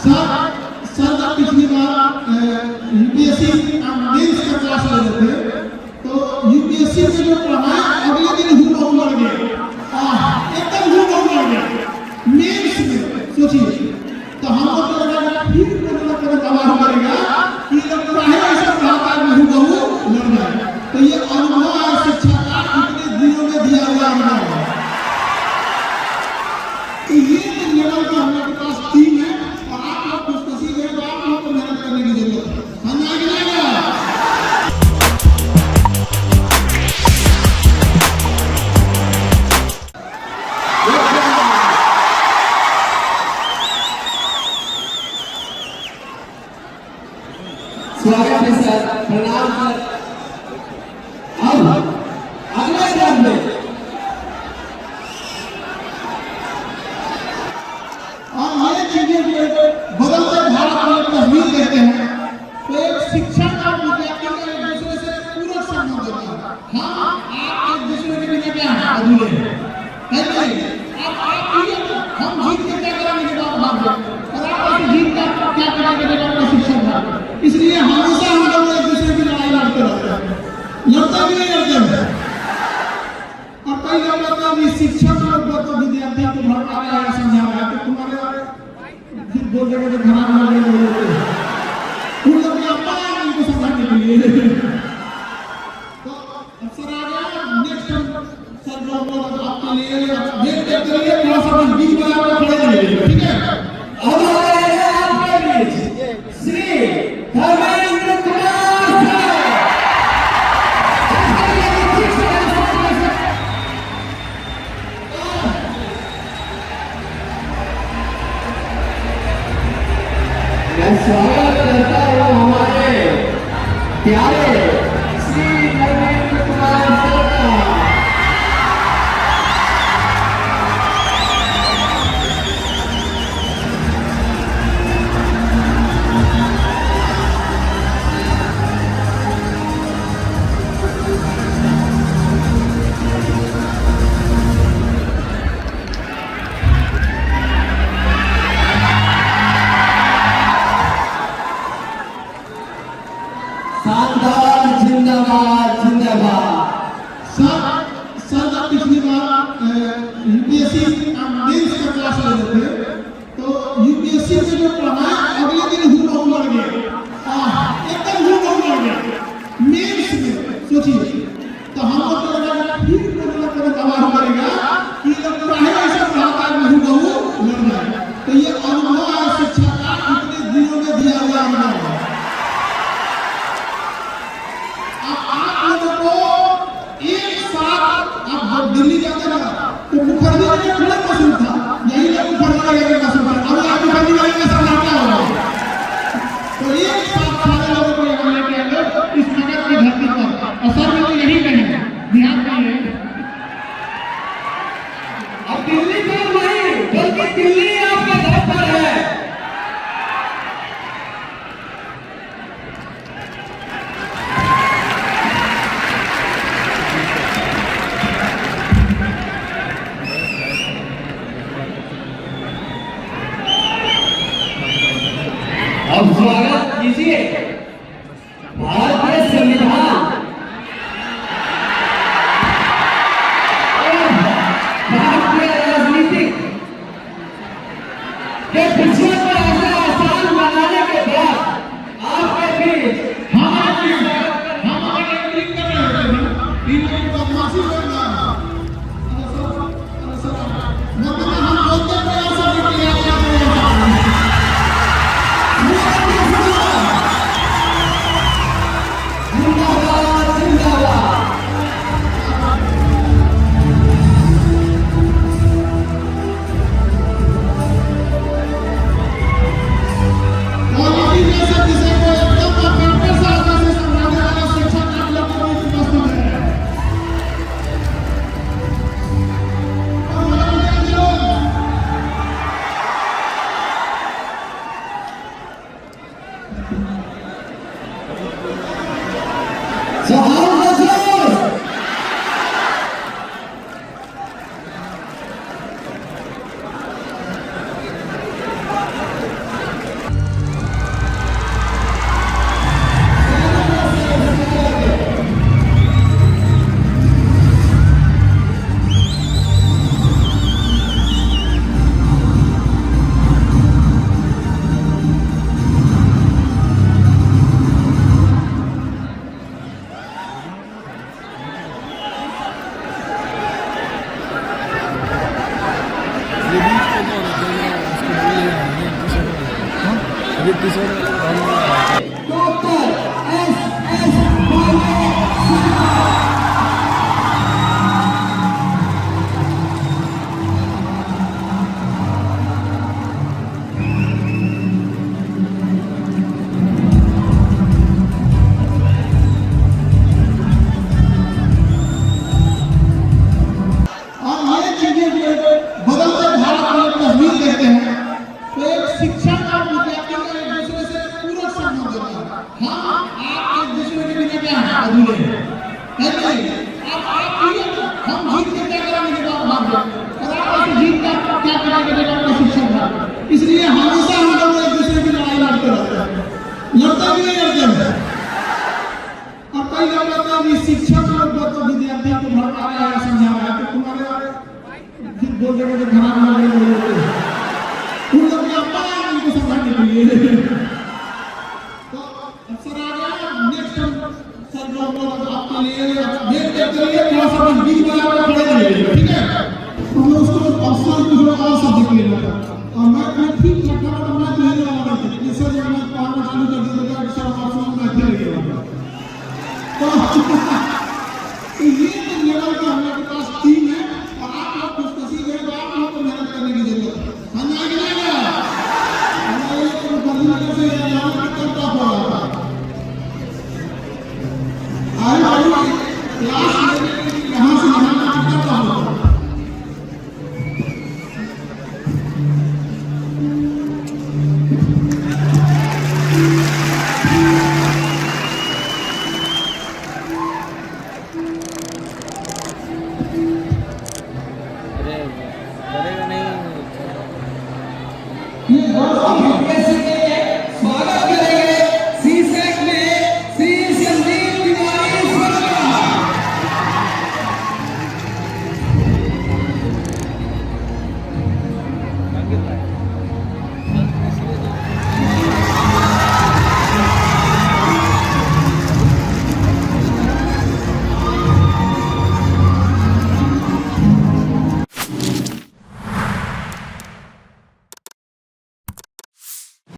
Sir sir पिछली बार UPSC mains का class ले रहे थे, तो यूपीएससी में जो पढ़ाया अगले दिन हुबहू लग गया, एकदम हुबहू लग गया मेंस में। सोचिए, तो हमको तो लगा फिर कोई दबाव करेगा कि जब चाहे ऐसा पढ़ाता है हुबहू लग जाए। तो ये अनुभव है शिक्षा का, कितने दिनों में दिया हुआ अनुभव है। तो ये लेवल का हमारे पास टीम है, और आप लोग कुछ नसीब है तो आप लोग को मेहनत करने की जरूरत है। हम आगे जाएगा। स्वागत है सर, प्रणाम सर। अब अगले क्रम में ये चीजें बदलते भारत में तस्वीर देखते हैं, तो एक शिक्षक और विद्यार्थी का एक दूसरे से पूरक संबंध होता है। हाँ, आप एक दूसरे के बिना क्या है, अधूरे हैं, है नहीं? आप हम जीत के क्या करेंगे जब आप हार जाए, और आप ऐसे जीत का क्या करेंगे जब आपका शिक्षक हार। इसलिए हमेशा हम लोग एक दूसरे की लड़ाई लड़ते रहते हैं, लड़ते भी नहीं लड़ते हैं। और कई लोग कहते हैं शिक्षक लोग तो विद्यार्थी को भड़का रहे हैं, समझा रहे हैं, तो तुम्हारे फिर बोल रहे हैं खराब लग रहे हैं, उन लोग ने अपना इनको समझाने के लिए। तो अफसर आ गया, नेक्स्ट सर जो हम लोग आपके लिए वेट करते रहिए, थोड़ा सा बस बीच में आप खड़े रहिए, ठीक है? अब आ रहे हैं आपके बीच श्री धर्मेंद्र कुमार सर। मैं स्वागत करता हूँ हमारे प्यारे श्री धर्मेंद्र कुमार सर का। शानदार, जिंदाबाद जिंदाबाद। सर पिछली बार यूपीएससी मेंस का क्लास ले रहे थे, तो यूपीएससी में जो पढ़ाया अगले दिन हुबहू लग गया, एकदम हुबहू लग गया मेंस में। सोचिए, तो हमको तो लगा फिर कोई दबाव करेगा कि जब चाहे ऐसा पढ़ाता है हुबहू लग जाए। तो ये अनुभव है शिक्षा का, कितने दिनों में दिया हुआ अनुभव है। आप लोगों को एक साथ, आप दिल्ली जाते ना, तो मुखर्जी का एक अलग मशहूर था, यही लोग मुखर्जी का एक मशहूर था। अब आप मुखर्जी का एक मशहूर क्या होगा? तो एक साथ सारे लोगों को यहाँ लेके आए इस नगर की धरती पर, और सर में तो यही कहेंगे, ध्यान दीजिए। अब दिल्ली पर नहीं, बल्कि दिल्ली आपके घर पर है। अब स्वागत कीजिए भारतीय संविधान और भारतीय राजनीतिक के विषय पर ऐसा आसान बनाने के बाद आपके बीच हमारे एंट्री कर रहे हैं, इन लोगों को बदमाशी करना। मतलब हम बोलते प्रयास करते हैं, जिंदाबाद जिंदाबाद। क्वालिटी जैसे किसी को एकदम परफेक्ट साथ से समझाने वाला शिक्षक आप लोग को भी उपस्थित है। Doctor S.S. पांडे और ये चीजें जो बदलते भारत में तस्वीर देखते हैं तो एक शिक्षक और विद्यार्थी का एक दूसरे से पूरक संबंध होता है। हम आप एक दूसरे के बिना क्या है अधूरे हैं, है कि नहीं? अब आप जीत, हम जीत के क्या करेंगे जब आप भाग जाओ, और आप ऐसे जीत का क्या करेंगे जब आपका शिक्षक भाग। इसलिए हमेशा हम लोग एक दूसरे की लड़ाई लड़ते रहते हैं, लड़ते भी नहीं लड़ते हैं। और कई लोग कहते हैं कि शिक्षक